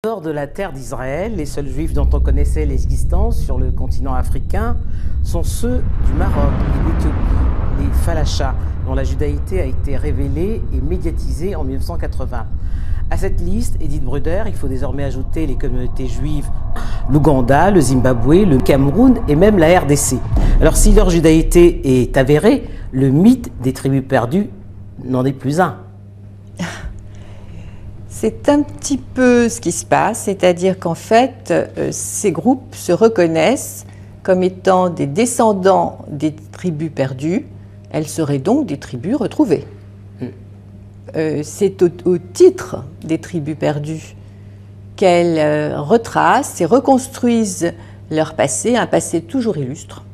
Hors de la terre d'Israël, les seuls juifs dont on connaissait l'existence sur le continent africain sont ceux du Maroc et d'Éthiopie, les Falachas, dont la judaïté a été révélée et médiatisée en 1980. À cette liste, Edith Bruder, il faut désormais ajouter les communautés juives, l'Ouganda, le Zimbabwe, le Cameroun et même la RDC. Alors si leur judaïté est avérée, le mythe des tribus perdues n'en est plus un. C'est un petit peu ce qui se passe, c'est-à-dire qu'en fait, ces groupes se reconnaissent comme étant des descendants des tribus perdues. Elles seraient donc des tribus retrouvées. C'est au titre des tribus perdues qu'elles retracent et reconstruisent leur passé, un passé toujours illustre.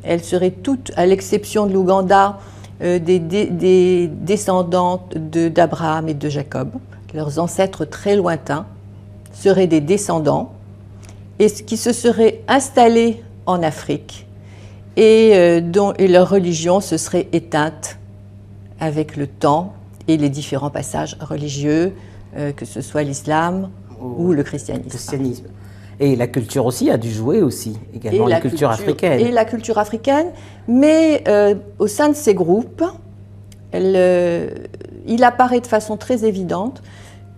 Elles seraient toutes, à l'exception de l'Ouganda, des descendantes d'Abraham et de Jacob. Leurs ancêtres très lointains seraient des descendants et qui se seraient installés en Afrique et leur religion se serait éteinte avec le temps et les différents passages religieux, que ce soit l'islam ou le christianisme. Et la culture aussi a dû jouer aussi, également la culture africaine. Et la culture africaine, mais au sein de ces groupes, il apparaît de façon très évidente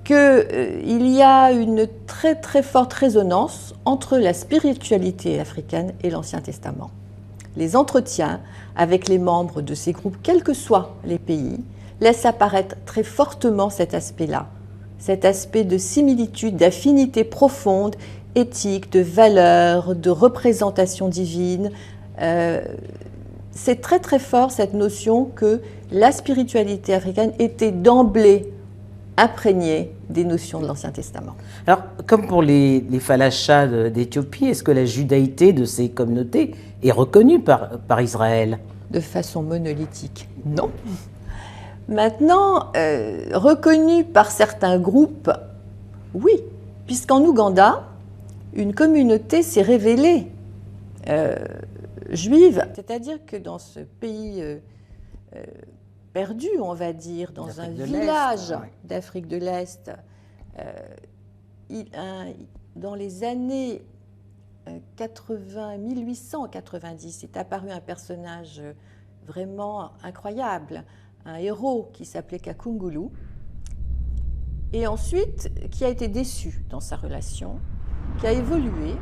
qu'il y a une très très forte résonance entre la spiritualité africaine et l'Ancien Testament. Les entretiens avec les membres de ces groupes, quels que soient les pays, laissent apparaître très fortement cet aspect-là, cet aspect de similitude, d'affinité profonde, éthique, de valeur, de représentation divine. C'est très très fort cette notion que la spiritualité africaine était d'emblée imprégnée des notions de l'Ancien Testament. Alors, comme pour les Falachas d'Éthiopie, est-ce que la judaïté de ces communautés est reconnue par Israël? De façon monolithique, non. Maintenant, reconnue par certains groupes, oui, puisqu'en Ouganda, une communauté s'est révélée juive, c'est-à-dire que dans ce pays perdu, on va dire, dans un village d'Afrique de l'Est, dans les années 1890, est apparu un personnage vraiment incroyable, un héros qui s'appelait Kakungulu, et ensuite qui a été déçu dans sa relation, qui a évolué,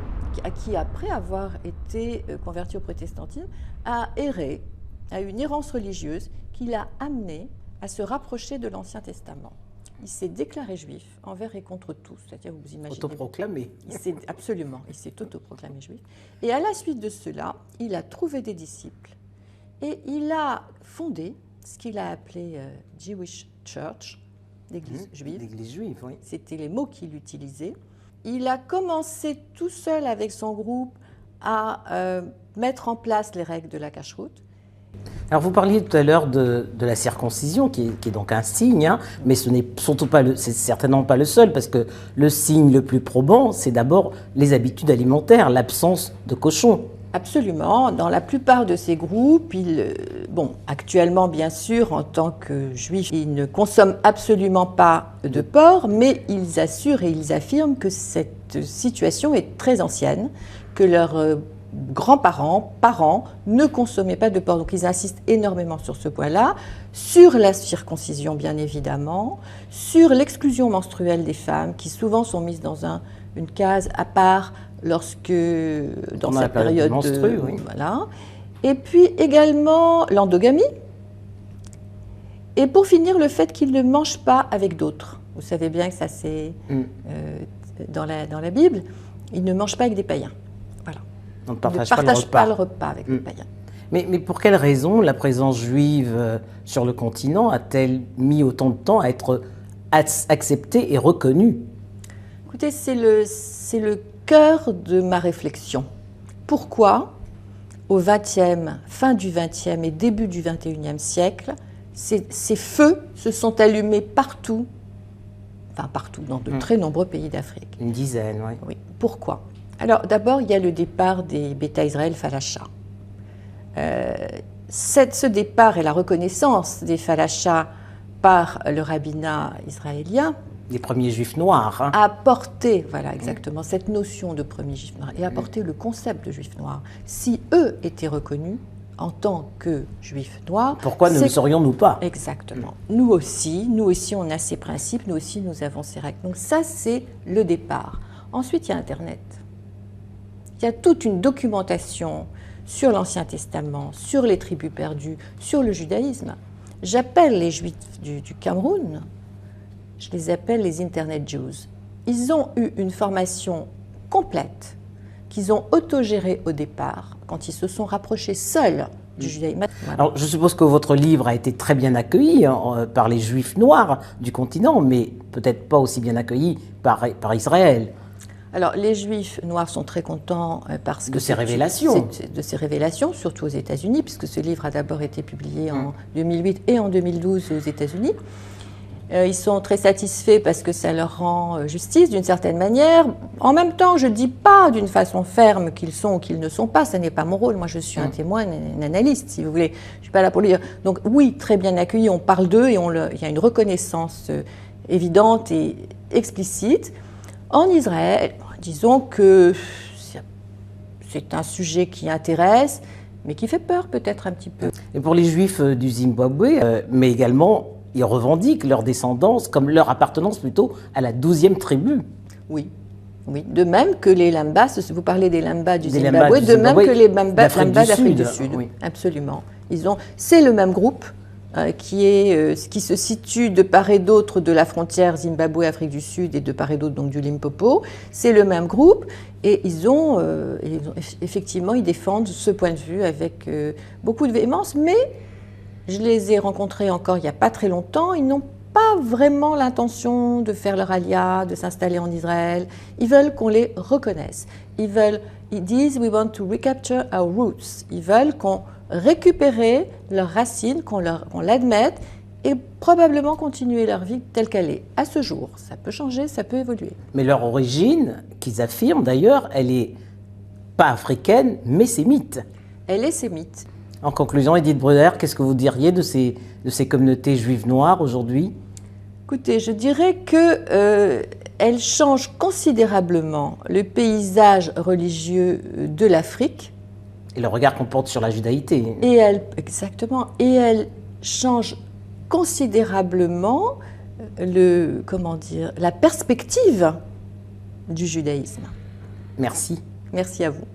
qui après avoir été converti au protestantisme, a erré, a eu une errance religieuse qui l'a amené à se rapprocher de l'Ancien Testament. Il s'est déclaré juif envers et contre tous, c'est-à-dire vous imaginez. Autoproclamé. Absolument, il s'est autoproclamé juif. Et à la suite de cela, il a trouvé des disciples et il a fondé ce qu'il a appelé Jewish Church, l'église juive. L'église juive, oui. C'était les mots qu'il utilisait. Il a commencé tout seul avec son groupe à mettre en place les règles de la cacheroute. Alors vous parliez tout à l'heure de la circoncision, qui est donc un signe, hein, mais ce n'est c'est certainement pas le seul, parce que le signe le plus probant, c'est d'abord les habitudes alimentaires, l'absence de cochon. Absolument. Dans la plupart de ces groupes, actuellement, bien sûr, en tant que juifs, ils ne consomment absolument pas de porc, mais ils assurent et ils affirment que cette situation est très ancienne, que leurs parents ne consommaient pas de porc. Donc ils insistent énormément sur ce point-là, sur la circoncision bien évidemment, sur l'exclusion menstruelle des femmes qui souvent sont mises dans une case à part dans cette période menstrue, oui. Voilà. Et puis également l'endogamie. Et pour finir, le fait qu'ils ne mangent pas avec d'autres. Vous savez bien que ça c'est dans la Bible, ils ne mangent pas avec des païens. Voilà. On ne partage pas le repas avec les païens. Mais pour quelle raison la présence juive sur le continent a-t-elle mis autant de temps à être acceptée et reconnue? Écoutez, c'est le cœur de ma réflexion. Pourquoi, fin du XXe et début du XXIe siècle, ces feux se sont allumés partout, dans de très nombreux pays d'Afrique? Une dizaine, oui. Oui. Pourquoi? Alors d'abord, il y a le départ des Beta Israël Falachas. Ce départ et la reconnaissance des Falachas par le rabbinat israélien Les premiers juifs noirs. Hein. A apporté, voilà exactement, cette notion de premier juif noir et apporté le concept de juif noir. Si eux étaient reconnus en tant que juifs noirs... Pourquoi ne le serions-nous pas? Exactement. Nous aussi, on a ces principes, nous aussi, nous avons ces règles. Donc ça, c'est le départ. Ensuite, il y a Internet. Il y a toute une documentation sur l'Ancien Testament, sur les tribus perdues, sur le judaïsme. J'appelle les Juifs du Cameroun, je les appelle les Internet Jews. Ils ont eu une formation complète qu'ils ont autogérée au départ, quand ils se sont rapprochés seuls du judaïsme. Voilà. Alors, je suppose que votre livre a été très bien accueilli par les Juifs noirs du continent, mais peut-être pas aussi bien accueilli par Israël. Alors, les Juifs noirs sont très contents parce que... De ces révélations. De ces révélations, surtout aux États-Unis, puisque ce livre a d'abord été publié en 2008 et en 2012 aux États-Unis. Ils sont très satisfaits parce que ça leur rend justice d'une certaine manière. En même temps, je ne dis pas d'une façon ferme qu'ils sont ou qu'ils ne sont pas. Ce n'est pas mon rôle. Moi, je suis un témoin, un analyste, si vous voulez. Je ne suis pas là pour le dire. Donc oui, très bien accueillis. On parle d'eux et il y a une reconnaissance évidente et explicite. En Israël, disons que c'est un sujet qui intéresse, mais qui fait peur peut-être un petit peu. Et pour les Juifs du Zimbabwe, mais également... Ils revendiquent leur descendance, comme leur appartenance plutôt à la 12e tribu. Oui, oui. De même que les Lambas, vous parlez des Lambas du Zimbabwe, de même que les Lambas d'Afrique du Sud. Oui. Absolument. C'est le même groupe qui se situe de part et d'autre de la frontière Zimbabwe-Afrique du Sud et de part et d'autre donc du Limpopo. C'est le même groupe et effectivement, ils défendent ce point de vue avec beaucoup de véhémence, mais... Je les ai rencontrés encore il n'y a pas très longtemps. Ils n'ont pas vraiment l'intention de faire leur alia, de s'installer en Israël. Ils veulent qu'on les reconnaisse. Ils disent « we want to recapture our roots ». Ils veulent qu'on récupère leurs racines, qu'on l'admette et probablement continuer leur vie telle qu'elle est. À ce jour, ça peut changer, ça peut évoluer. Mais leur origine, qu'ils affirment d'ailleurs, elle n'est pas africaine, mais sémite. Elle est sémite. En conclusion, Edith Bruder, qu'est-ce que vous diriez de ces communautés juives noires aujourd'hui? Écoutez, je dirais qu'elles changent considérablement le paysage religieux de l'Afrique. Et le regard qu'on porte sur la judaïté. Exactement. Et elles changent considérablement la perspective du judaïsme. Merci. Merci à vous.